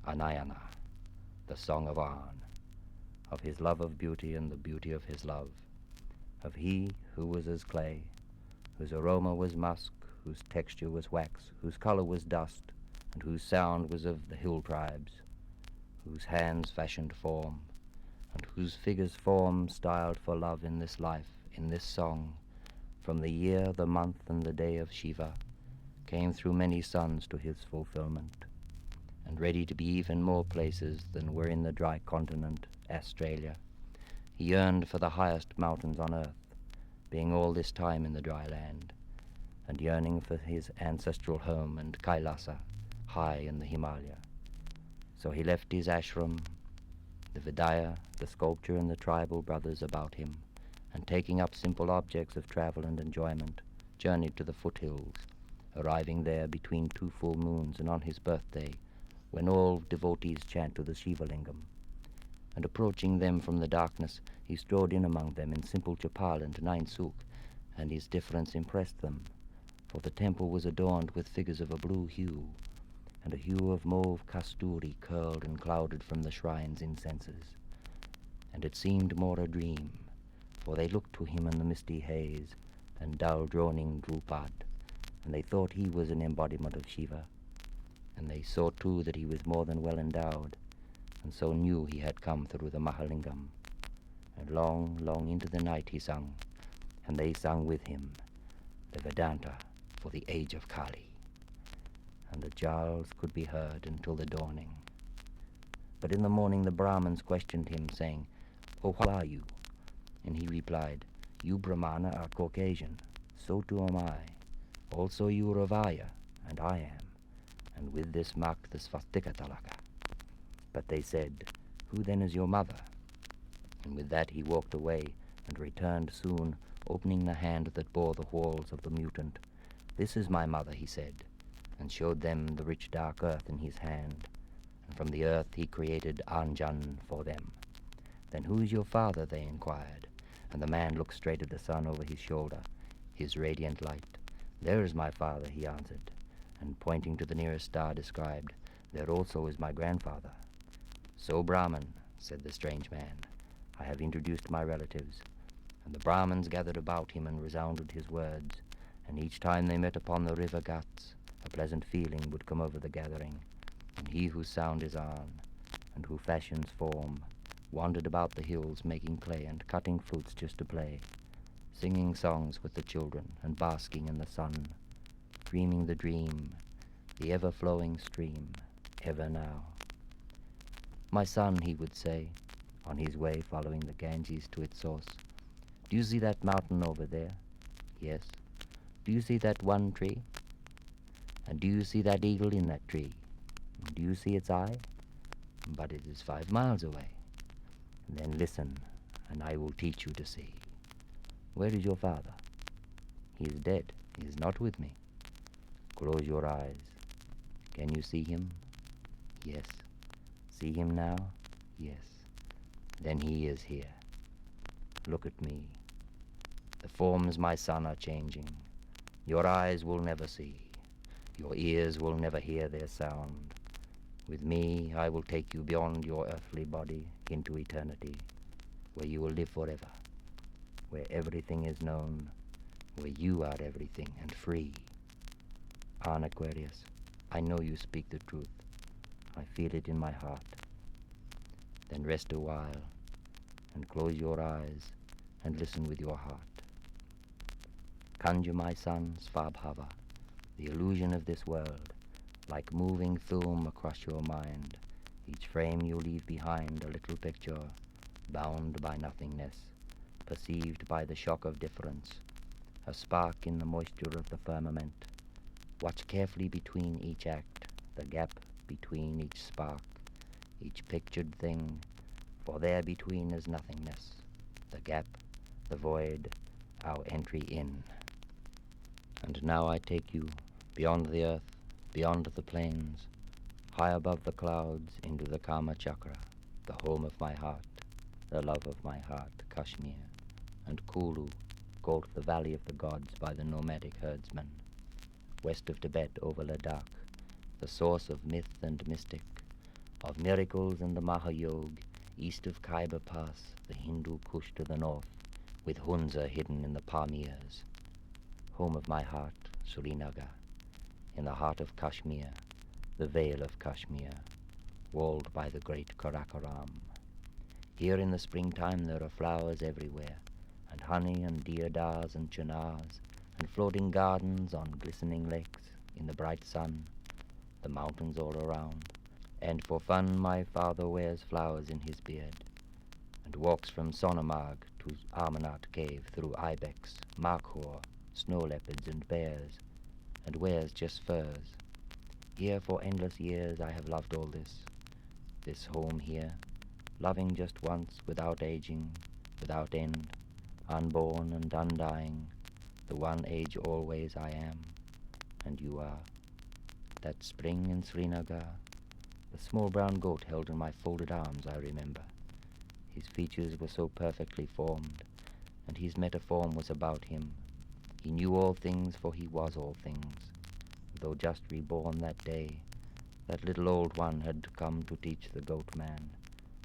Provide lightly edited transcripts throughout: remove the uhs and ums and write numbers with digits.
Anayana, the Song of Arn, of his love of beauty and the beauty of his love, of he who was as clay, whose aroma was musk, whose texture was wax, whose color was dust, and whose sound was of the hill tribes, whose hands fashioned form, and whose figures form styled for love in this life, in this song, from the year, the month, and the day of Shiva, came through many suns to his fulfillment, and ready to be even more places than were in the dry continent, Australia. He yearned for the highest mountains on earth, being all this time in the dry land, and yearning for his ancestral home and Kailasa, high in the Himalaya. So he left his ashram, the Vidya, the sculpture, and the tribal brothers about him, and taking up simple objects of travel and enjoyment, journeyed to the foothills, arriving there between 2 full moons and on his birthday, when all devotees chant to the Shiva Lingam. And approaching them from the darkness, he strode in among them in simple chapal and 9 suk, and his difference impressed them, for the temple was adorned with figures of a blue hue, and a hue of mauve kasturi curled and clouded from the shrine's incenses. And it seemed more a dream, for they looked to him in the misty haze and dull droning Drupad, and they thought he was an embodiment of Shiva, and they saw too that he was more than well endowed, and so knew he had come through the Mahalingam. And long, long into the night he sung, and they sung with him, the Vedanta for the age of Kali. And the jals could be heard until the dawning. But in the morning the Brahmins questioned him, saying, "Oh, what are you?" And he replied, "You Brahmana are Caucasian, so too am I. Also you Ravaya, and I am, and with this marked the Svastika Talaka." But they said, "Who then is your mother?" And with that he walked away, and returned soon, opening the hand that bore the walls of the mutant. "This is my mother," he said, and showed them the rich dark earth in his hand, and from the earth he created Anjan for them. "Then who is your father?" they inquired, and the man looked straight at the sun over his shoulder, his radiant light. "There is my father," he answered, and pointing to the nearest star described, "There also is my grandfather." "So, Brahman," said the strange man, "I have introduced my relatives." And the Brahmins gathered about him and resounded his words, and each time they met upon the river Ghats, a pleasant feeling would come over the gathering, and he whose sound is Arn, and who fashions form, wandered about the hills making clay and cutting fruits just to play, singing songs with the children and basking in the sun, dreaming the dream, the ever-flowing stream, ever now. "My son," he would say, on his way following the Ganges to its source, "do you see that mountain over there? Yes. Do you see that one tree? And do you see that eagle in that tree? Do you see its eye? But it is 5 miles away. Then listen, and I will teach you to see. Where is your father? He is dead. He is not with me. Close your eyes. Can you see him? Yes. See him now? Yes. Then he is here. Look at me. The forms, my son, are changing. Your eyes will never see. Your ears will never hear their sound. With me, I will take you beyond your earthly body into eternity, where you will live forever, where everything is known, where you are everything and free. Arn Aquarius, I know you speak the truth. I feel it in my heart. Then rest a while, and close your eyes, and listen with your heart. Conjure, my son, Svabhava, the illusion of this world, like moving film across your mind. Each frame you leave behind a little picture, bound by nothingness, perceived by the shock of difference, a spark in the moisture of the firmament. Watch carefully between each act, the gap between each spark, each pictured thing, for there between is nothingness, the gap, the void, our entry in. And now I take you beyond the earth, beyond the plains, high above the clouds into the Kama Chakra, the home of my heart, the love of my heart, Kashmir, and Kulu, called the Valley of the Gods by the nomadic herdsmen, west of Tibet over Ladakh, the source of myth and mystic, of miracles and the Mahayog, east of Khyber Pass, the Hindu Kush to the north, with Hunza hidden in the Pamirs. Home of my heart, Srinagar, in the heart of Kashmir, the Vale of Kashmir, walled by the great Karakoram. Here in the springtime there are flowers everywhere, and honey and deodars and chinars, and floating gardens on glistening lakes in the bright sun, the mountains all around. And for fun my father wears flowers in his beard, and walks from Sonamarg to Amarnath cave through ibex, markhor, snow leopards and bears, and wears just furs. Here for endless years I have loved all this home here, loving just once, without aging, without end, unborn and undying, the one age always I am, and you are. That spring in Srinagar, the small brown goat held in my folded arms I remember. His features were so perfectly formed, and his metaform was about him. He knew all things, for he was all things. Though just reborn that day, that little old one had come to teach the goat man,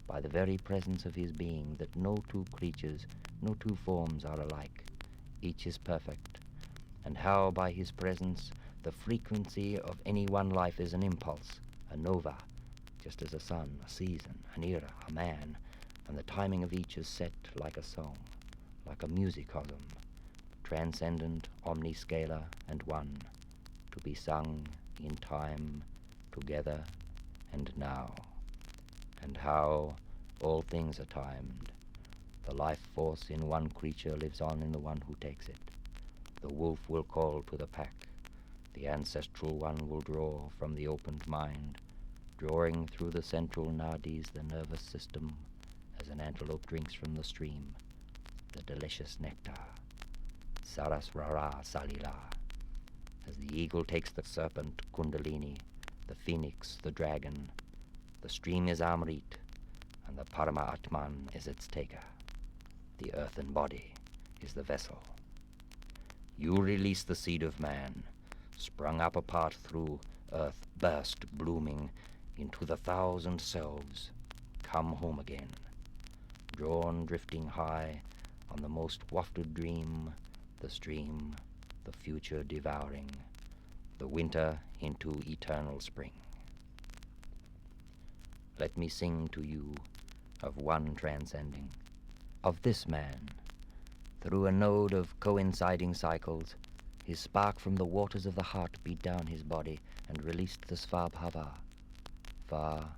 by the very presence of his being, that no two creatures, no two forms are alike. Each is perfect, and how by his presence the frequency of any one life is an impulse, a nova, just as a sun, a season, an era, a man, and the timing of each is set like a song, like a musicosm, transcendent, omniscalar, and one, to be sung in time, together, and now. And how all things are timed. The life force in one creature lives on in the one who takes it. The wolf will call to the pack. The ancestral one will draw from the opened mind, drawing through the central nadis the nervous system, as an antelope drinks from the stream, the delicious nectar. Sarasrara Salila. As the eagle takes the serpent, Kundalini, the phoenix, the dragon, the stream is Amrit, and the Parama Atman is its taker. The earthen body is the vessel. You release the seed of man, sprung up apart through earth, burst, blooming, into the thousand selves, come home again, drawn drifting high on the most wafted dream, the stream, the future devouring, the winter into eternal spring. Let me sing to you of one transcending, of this man. Through a node of coinciding cycles, his spark from the waters of the heart beat down his body and released the Svabhava. Far,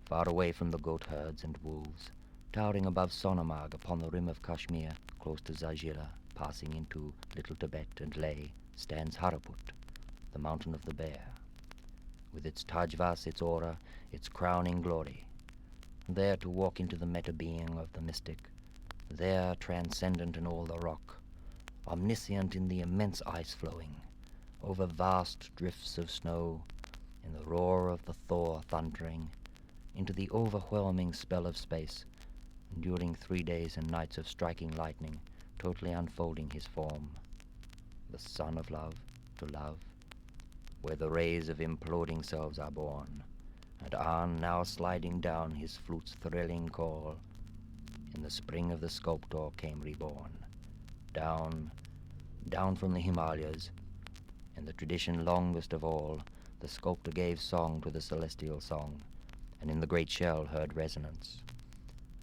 far away from the goat herds and wolves, towering above Sonamarg upon the rim of Kashmir, close to Zajila, passing into Little Tibet and Leh, stands Haraput, the mountain of the bear, with its Tajvas, its aura, its crowning glory. There to walk into the meta-being of the mystic, there transcendent in all the rock, omniscient in the immense ice flowing, over vast drifts of snow, in the roar of the Thor thundering, into the overwhelming spell of space, enduring 3 days and nights of striking lightning, totally unfolding his form, the sun of love to love, where the rays of imploding selves are born, and Arn now sliding down his flute's thrilling call. In the spring of the sculptor came reborn, down, down from the Himalayas. In the tradition longest of all, the sculptor gave song to the celestial song, and in the great shell heard resonance.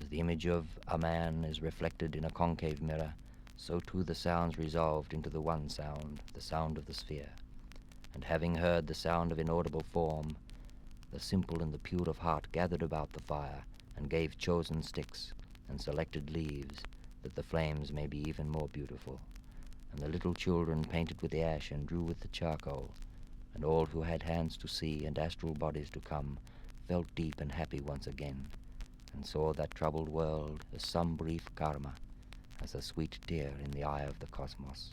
As the image of a man is reflected in a concave mirror, so too the sounds resolved into the one sound, the sound of the sphere. And having heard the sound of inaudible form, the simple and the pure of heart gathered about the fire, and gave chosen sticks and selected leaves, that the flames may be even more beautiful. And the little children painted with the ash and drew with the charcoal, and all who had hands to see and astral bodies to come felt deep and happy once again, and saw that troubled world as some brief karma, as a sweet tear in the eye of the cosmos.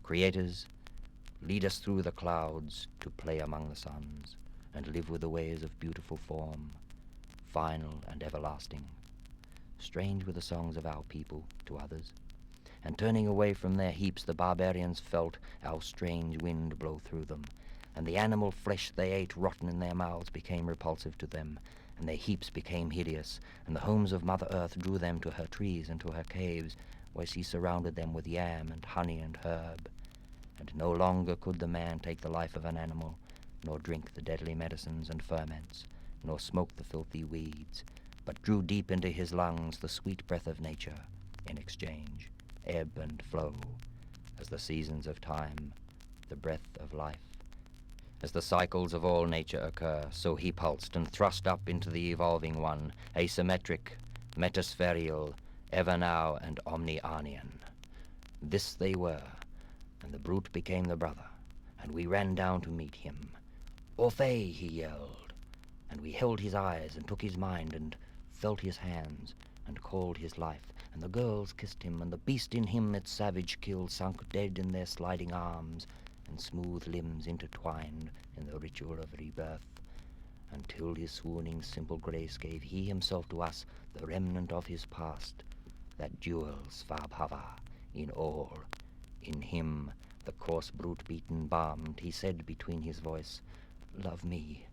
Creators, lead us through the clouds to play among the suns, and live with the ways of beautiful form, final and everlasting. Strange were the songs of our people to others, and turning away from their heaps the barbarians felt our strange wind blow through them, and the animal flesh they ate rotten in their mouths became repulsive to them, and their heaps became hideous, and the homes of Mother Earth drew them to her trees and to her caves, where she surrounded them with yam and honey and herb. And no longer could the man take the life of an animal, nor drink the deadly medicines and ferments, nor smoke the filthy weeds, but drew deep into his lungs the sweet breath of nature, in exchange, ebb and flow, as the seasons of time, the breath of life. As the cycles of all nature occur, so he pulsed and thrust up into the evolving one, asymmetric, metaspherial, ever now and omni-Arnian. This they were, and the brute became the brother, and we ran down to meet him. "Orphe," he yelled, and we held his eyes and took his mind and felt his hands and called his life, and the girls kissed him, and the beast in him its savage kill sunk dead in their sliding arms and smooth limbs intertwined in the ritual of rebirth, until his swooning simple grace gave he himself to us, the remnant of his past, that jewel Svabhava in all. In him, the coarse brute beaten balmed, he said between his voice, "Love me."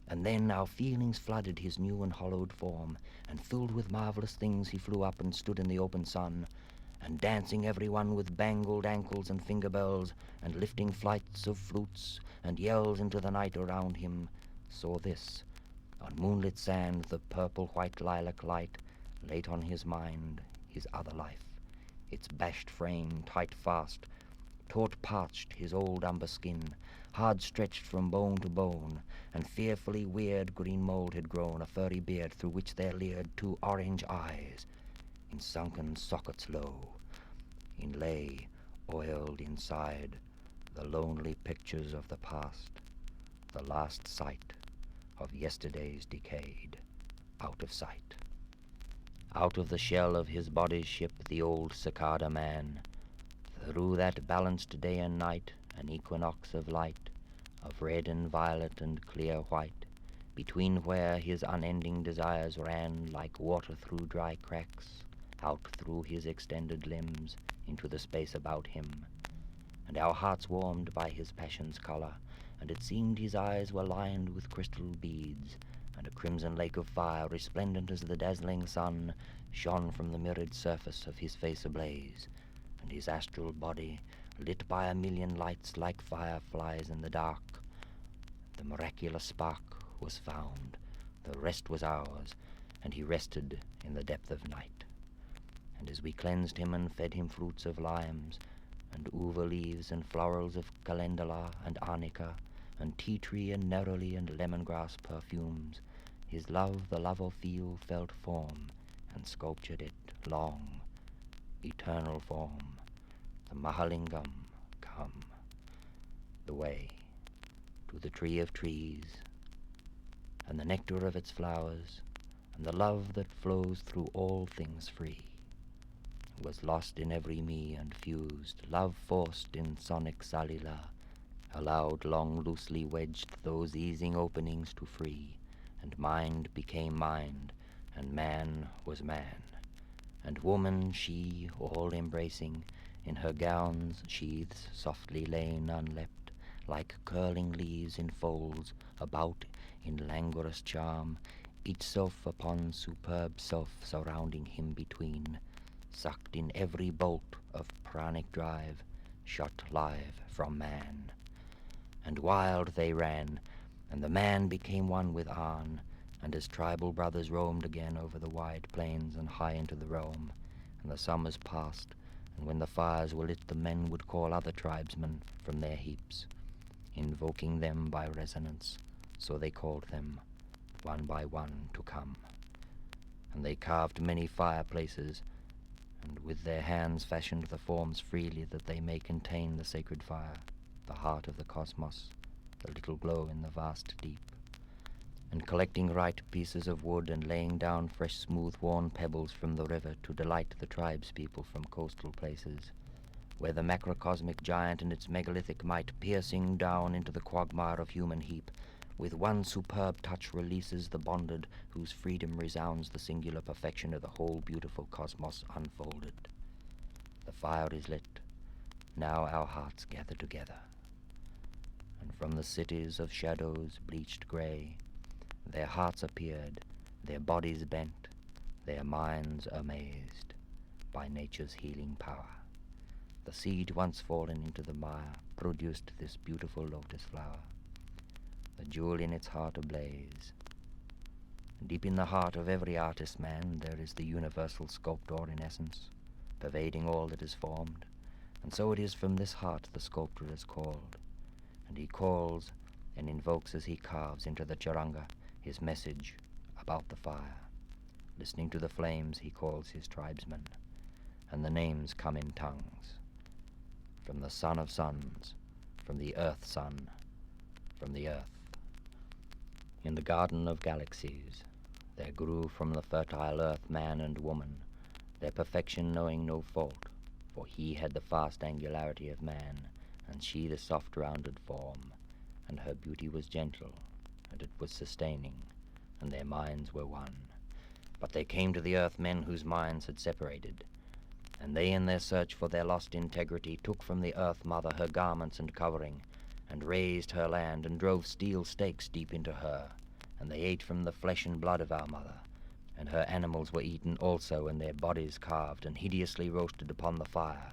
And then our feelings flooded his new and hollowed form, and filled with marvelous things he flew up and stood in the open sun, and dancing everyone with bangled ankles and finger bells, and lifting flights of flutes and yells into the night around him, saw this, on moonlit sand the purple-white lilac light, late on his mind, his other life, its bashed frame tight fast, taut parched his old umber skin, hard stretched from bone to bone, and fearfully weird green mold had grown, a furry beard through which there leered two orange eyes, in sunken sockets low, inlay, oiled inside, the lonely pictures of the past, the last sight of yesterday's decayed, out of sight. Out of the shell of his body's ship, the old cicada man, through that balanced day and night, an equinox of light, of red and violet and clear white, between where his unending desires ran like water through dry cracks, out through his extended limbs into the space about him, and our hearts warmed by his passion's color, and it seemed his eyes were lined with crystal beads, and a crimson lake of fire, resplendent as the dazzling sun, shone from the mirrored surface of his face ablaze, and his astral body, lit by a million lights like fireflies in the dark. The miraculous spark was found, the rest was ours, and he rested in the depth of night. And as we cleansed him and fed him fruits of limes, and uva leaves and florals of calendula and arnica, and tea tree and neroli and lemongrass perfumes, his love, the love of feel, felt form, and sculptured it long, eternal form, the Mahalingam come, the way to the tree of trees, and the nectar of its flowers, and the love that flows through all things free, was lost in every me and fused, love forced in sonic salila, allowed long loosely wedged those easing openings to free, and mind became mind, and man was man, and woman she, all embracing, in her gowns sheaths softly lain unlept, like curling leaves in folds, about in languorous charm, each self upon superb self surrounding him between, sucked in every bolt of pranic drive, shot live from man. And wild they ran, and the man became one with Arn, and as tribal brothers roamed again over the wide plains and high into the realm, and the summers passed, and when the fires were lit the men would call other tribesmen from their heaps, invoking them by resonance, so they called them, one by one, to come. And they carved many fireplaces, and with their hands fashioned the forms freely that they may contain the sacred fire, the heart of the cosmos, the little glow in the vast deep, and collecting right pieces of wood and laying down fresh smooth-worn pebbles from the river to delight the tribespeople from coastal places, where the macrocosmic giant and its megalithic might, piercing down into the quagmire of human heap, with one superb touch releases the bonded, whose freedom resounds the singular perfection of the whole beautiful cosmos unfolded. The fire is lit. Now our hearts gather together. And from the cities of shadows bleached grey, their hearts appeared, their bodies bent, their minds amazed by nature's healing power. The seed once fallen into the mire produced this beautiful lotus flower, the jewel in its heart ablaze. Deep in the heart of every artist man there is the universal sculptor in essence, pervading all that is formed, and so it is from this heart the sculptor is called, and he calls and invokes as he carves into the charanga his message about the fire. Listening to the flames he calls his tribesmen, and the names come in tongues. From the son of suns, from the earth sun, from the earth. In the garden of galaxies there grew from the fertile earth man and woman, their perfection knowing no fault, for he had the fast angularity of man, and she the soft rounded form, and her beauty was gentle, and it was sustaining, and their minds were one. But they came to the earth men whose minds had separated, and they in their search for their lost integrity took from the earth mother her garments and covering, and razed her land, and drove steel stakes deep into her, and they ate from the flesh and blood of our mother, and her animals were eaten also, and their bodies carved and hideously roasted upon the fire.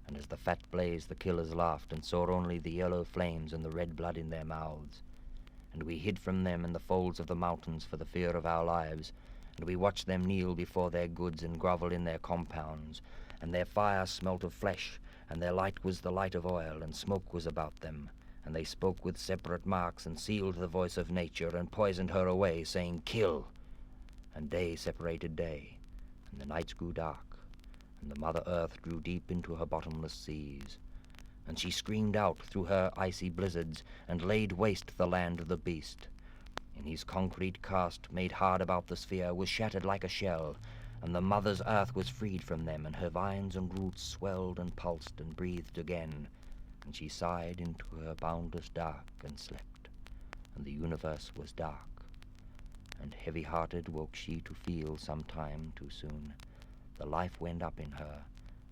And as the fat blazed, the killers laughed, and saw only the yellow flames and the red blood in their mouths. And we hid from them in the folds of the mountains for the fear of our lives, and we watched them kneel before their goods and grovel in their compounds, and their fire smelt of flesh, and their light was the light of oil, and smoke was about them, and they spoke with separate marks, and sealed the voice of nature, and poisoned her away, saying, "Kill!" And day separated day, and the nights grew dark, and the Mother Earth drew deep into her bottomless seas, and she screamed out through her icy blizzards, and laid waste the land of the beast. And his concrete cast, made hard about the sphere, was shattered like a shell, and the Mother's Earth was freed from them, and her vines and roots swelled and pulsed and breathed again, and she sighed into her boundless dark and slept, and the universe was dark. And heavy-hearted woke she to feel some time too soon. The life went up in her,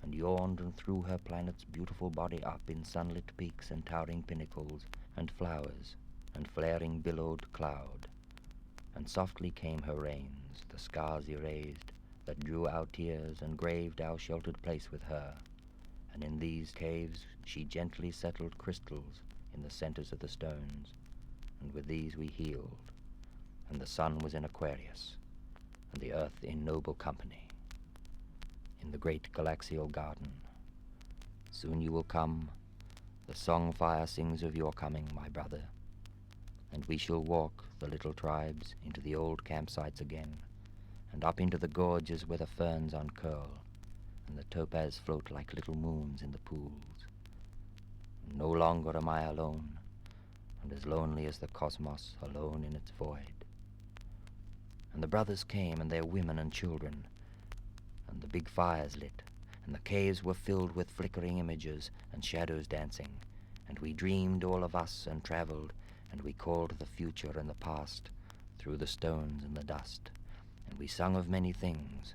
and yawned and threw her planet's beautiful body up in sunlit peaks and towering pinnacles, and flowers, and flaring billowed cloud. And softly came her rains, the scars erased, that drew our tears and graved our sheltered place with her. And in these caves she gently settled crystals in the centers of the stones, and with these we healed. And the sun was in Aquarius, and the earth in noble company, in the great galaxial garden. Soon you will come, the song fire sings of your coming, my brother, and we shall walk, the little tribes, into the old campsites again, and up into the gorges where the ferns uncurl, and the topaz float like little moons in the pools. No longer am I alone, and as lonely as the cosmos alone in its void. And the brothers came, and their women and children, and the big fires lit, and the caves were filled with flickering images and shadows dancing, and we dreamed all of us and traveled, and we called the future and the past through the stones and the dust, and we sung of many things,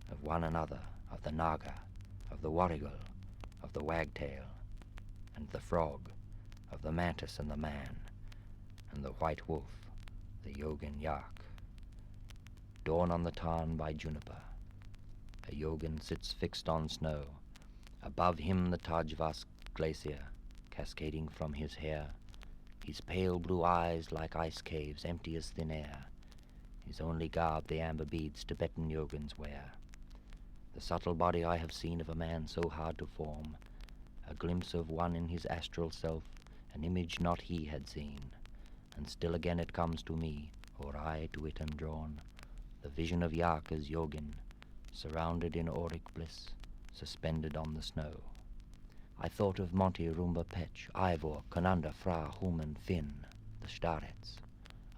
of one another, of the naga, of the warrigal, of the wagtail, and the frog, of the mantis and the man, and the white wolf, the yogin yak. Dawn on the tarn by juniper, a yogin sits fixed on snow, above him the Tajvas glacier, cascading from his hair, his pale blue eyes like ice caves, empty as thin air, his only garb the amber beads Tibetan yogins wear. The subtle body I have seen of a man so hard to form, a glimpse of one in his astral self, an image not he had seen, and still again it comes to me, or I to it am drawn, the vision of Yak as yogin, surrounded in auric bliss, suspended on the snow. I thought of Monty, Rumba, Petch, Ivor, Conunda, Fra, Human, Finn, the Starets,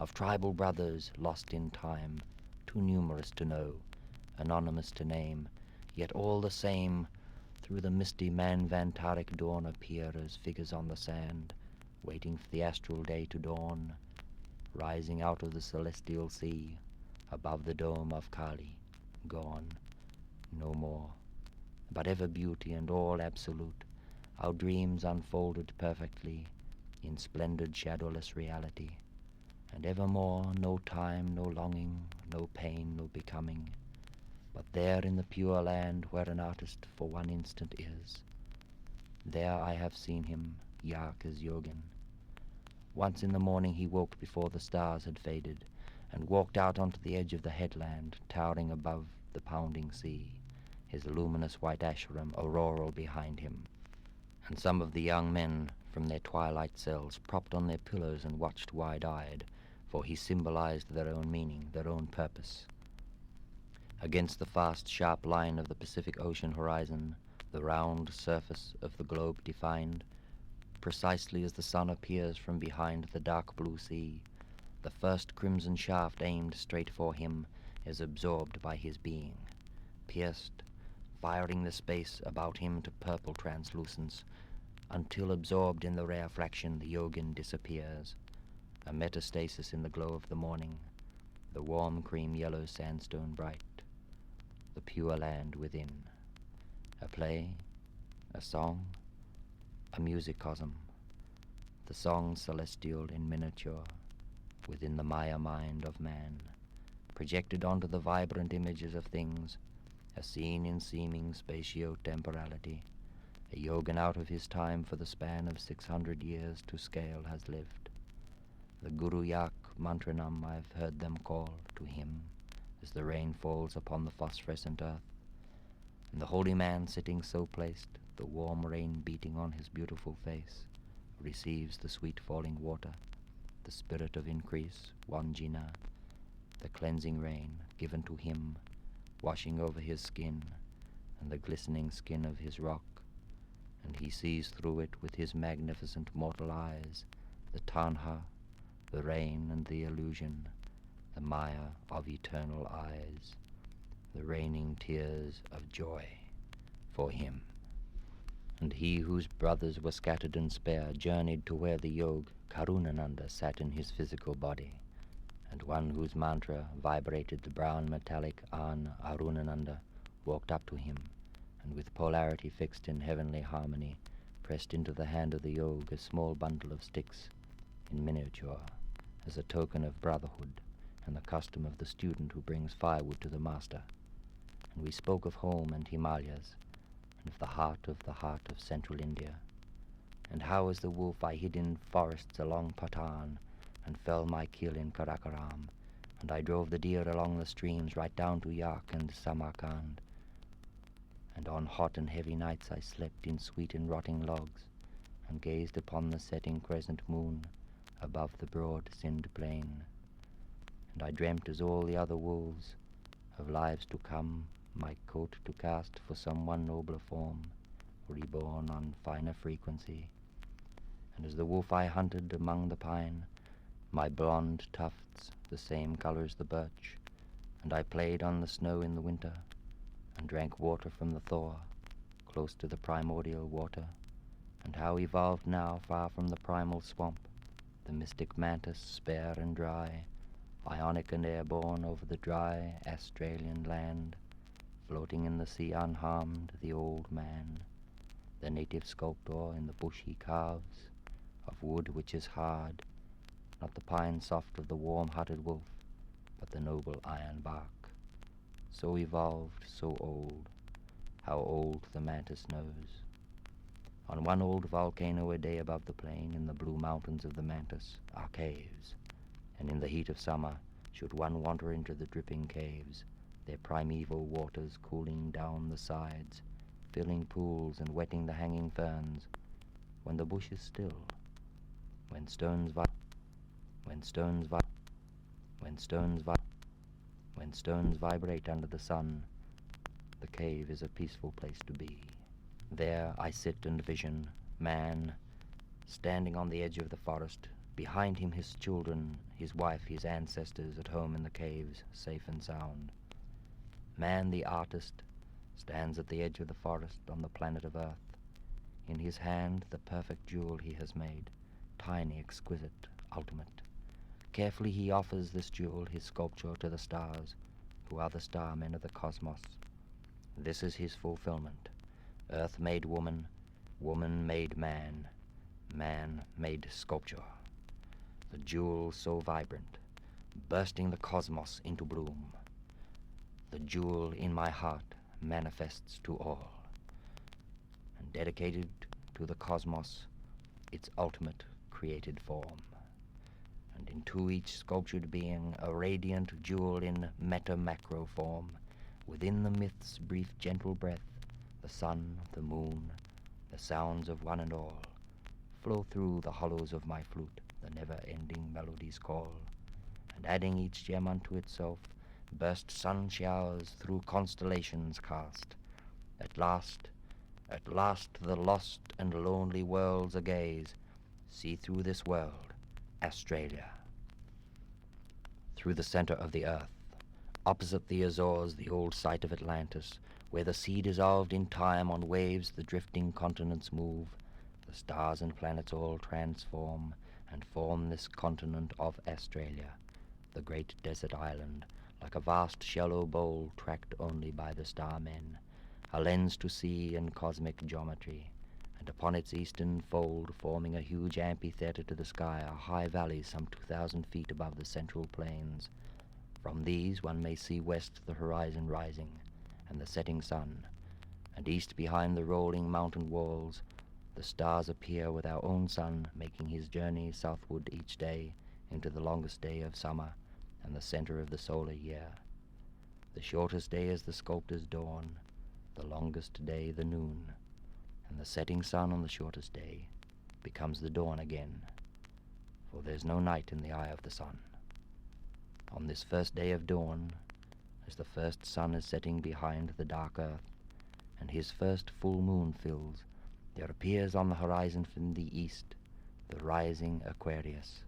of tribal brothers lost in time, too numerous to know, anonymous to name, yet all the same, through the misty Manvantaric dawn appear as figures on the sand, waiting for the astral day to dawn, rising out of the celestial sea, above the dome of Kali, gone, no more, but ever beauty and all absolute, our dreams unfolded perfectly, in splendid shadowless reality, and evermore no time, no longing, no pain, no becoming, but there in the pure land where an artist for one instant is, there I have seen him, Yak as Yogin. Once in the morning he woke before the stars had faded, and walked out onto the edge of the headland, towering above the pounding sea, his luminous white ashram auroral behind him. And some of the young men from their twilight cells propped on their pillows and watched wide-eyed, for he symbolized their own meaning, their own purpose. Against the fast, sharp line of the Pacific Ocean horizon, the round surface of the globe defined, precisely as the sun appears from behind the dark blue sea, the first crimson shaft aimed straight for him is absorbed by his being, pierced, firing the space about him to purple translucence, until absorbed in the rare fraction the Yogin disappears, a metastasis in the glow of the morning, the warm cream-yellow sandstone bright, the pure land within. A play, a song, a musicosm, the song celestial in miniature, within the Maya mind of man, projected onto the vibrant images of things, a scene in seeming spatio-temporality. A Yogin out of his time for the span of 600 years to scale has lived. The Guru Yak Mantranam I've heard them call to him as the rain falls upon the phosphorescent earth, and the holy man sitting so placed, the warm rain beating on his beautiful face, receives the sweet falling water, the spirit of increase, Wanjina, the cleansing rain given to him, washing over his skin and the glistening skin of his rock, and he sees through it with his magnificent mortal eyes the Tanha, the rain and the illusion, the Maya of eternal eyes, the raining tears of joy for him. And he whose brothers were scattered and spare journeyed to where the Yog Karunananda sat in his physical body, and one whose mantra vibrated the brown metallic Arn Arunananda walked up to him, and with polarity fixed in heavenly harmony, pressed into the hand of the Yog a small bundle of sticks in miniature, as a token of brotherhood and the custom of the student who brings firewood to the master. And we spoke of home and Himalayas, and of the heart of central India, and how as the wolf I hid in forests along Patan, and fell my kill in Karakoram, and I drove the deer along the streams right down to Yak and Samarkand, and on hot and heavy nights I slept in sweet and rotting logs, and gazed upon the setting crescent moon above the broad Sind plain, and I dreamt as all the other wolves of lives to come, my coat to cast for some one nobler form, reborn on finer frequency, and as the wolf I hunted among the pine, my blonde tufts the same color as the birch, and I played on the snow in the winter, and drank water from the Thor, close to the primordial water, and how evolved now far from the primal swamp, the mystic mantis spare and dry, ionic and airborne over the dry Australian land, floating in the sea unharmed, the old man, the native sculptor in the bush he carves, of wood which is hard, not the pine soft of the warm-hearted wolf, but the noble iron bark. So evolved, so old, how old the mantis knows. On one old volcano a day above the plain, in the blue mountains of the mantis, are caves, and in the heat of summer, should one wander into the dripping caves, their primeval waters cooling down the sides, filling pools and wetting the hanging ferns, when the bush is still, when stones vibrate under the sun, the cave is a peaceful place to be. There I sit and vision man, standing on the edge of the forest, behind him his children, his wife, his ancestors at home in the caves, safe and sound. Man, the artist, stands at the edge of the forest on the planet of Earth. In his hand the perfect jewel he has made, tiny, exquisite, ultimate. Carefully he offers this jewel, his sculpture, to the stars, who are the starmen of the cosmos. This is his fulfillment. Earth made woman, woman made man, man-made sculpture, the jewel so vibrant, bursting the cosmos into bloom. The jewel in my heart manifests to all, and dedicated to the cosmos, its ultimate created form. And into each sculptured being a radiant jewel in meta-macro form, within the myth's brief gentle breath, the sun, the moon, the sounds of one and all, flow through the hollows of my flute, the never-ending melodies call, and adding each gem unto itself, burst sun showers through constellations cast. At last, the lost and lonely worlds agaze, see through this world, Australia. Through the center of the earth, opposite the Azores, the old site of Atlantis, where the sea dissolved in time on waves the drifting continents move, the stars and planets all transform and form this continent of Australia, the great desert island, like a vast shallow bowl tracked only by the starmen, a lens to sea and cosmic geometry, and upon its eastern fold, forming a huge amphitheater to the sky, are high valleys some 2,000 feet above the central plains. From these one may see west the horizon rising, and the setting sun, and east behind the rolling mountain walls, the stars appear with our own sun making his journey southward each day into the longest day of summer and the center of the solar year. The shortest day is the sculptor's dawn, the longest day the noon, and the setting sun on the shortest day becomes the dawn again, for there's no night in the eye of the sun. On this first day of dawn, as the first sun is setting behind the dark earth, and his first full moon fills, there appears on the horizon from the east the rising Aquarius,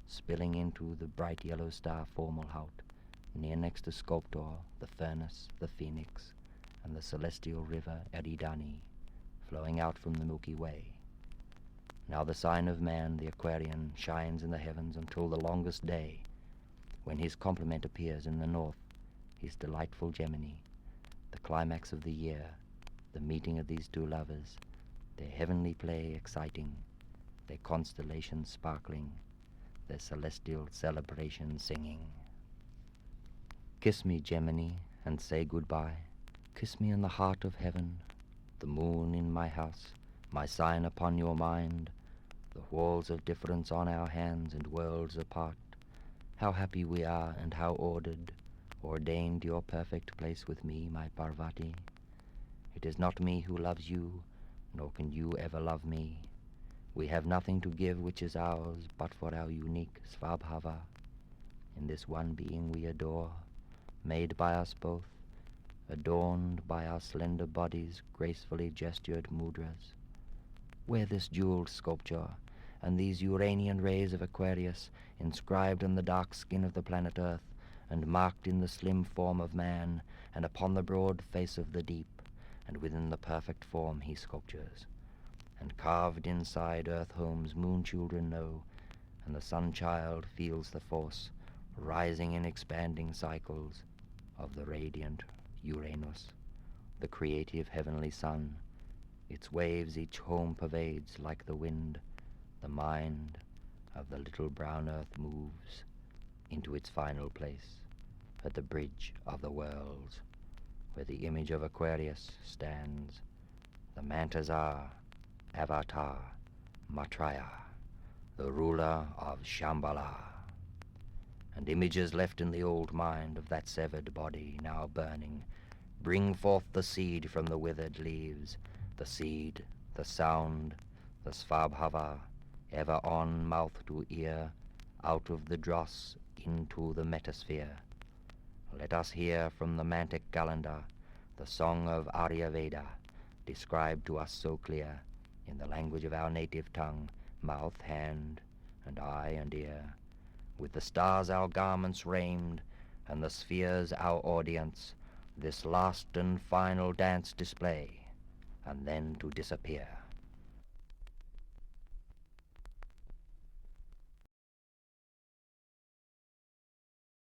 spilling into the bright yellow star Fomalhaut, near next to Sculptor, the furnace, the phoenix, and the celestial river Eridani, flowing out from the Milky Way. Now the sign of man, the Aquarian, shines in the heavens until the longest day, when his complement appears in the north, his delightful Gemini, the climax of the year, the meeting of these two lovers, their heavenly play exciting, their constellations sparkling, their celestial celebration singing. Kiss me, Gemini, and say goodbye. Kiss me in the heart of heaven, the moon in my house, my sign upon your mind, the walls of difference on our hands and worlds apart. How happy we are and how ordained your perfect place with me, my Parvati. It is not me who loves you, nor can you ever love me. We have nothing to give which is ours but for our unique Svabhava. In this one being we adore, made by us both, adorned by our slender bodies, gracefully gestured mudras. Wear this jeweled sculpture, and these Uranian rays of Aquarius, inscribed on the dark skin of the planet Earth, and marked in the slim form of man, and upon the broad face of the deep, and within the perfect form he sculptures. And carved inside Earth homes moon children know, and the sun child feels the force, rising in expanding cycles, of the radiant Uranus, the creative heavenly sun. Its waves each home pervades like the wind. The mind of the little brown earth moves into its final place at the bridge of the worlds, where the image of Aquarius stands, the Mantasar, Avatar, Maitreya, the ruler of Shambhala, and images left in the old mind of that severed body now burning bring forth the seed from the withered leaves, the seed, the sound, the Svabhava, ever on mouth to ear, out of the dross into the metasphere. Let us hear from the Mantic calendar the song of Aryaveda, described to us so clear, in the language of our native tongue, mouth, hand, and eye and ear, with the stars our garments rained, and the spheres our audience, this last and final dance display, and then to disappear.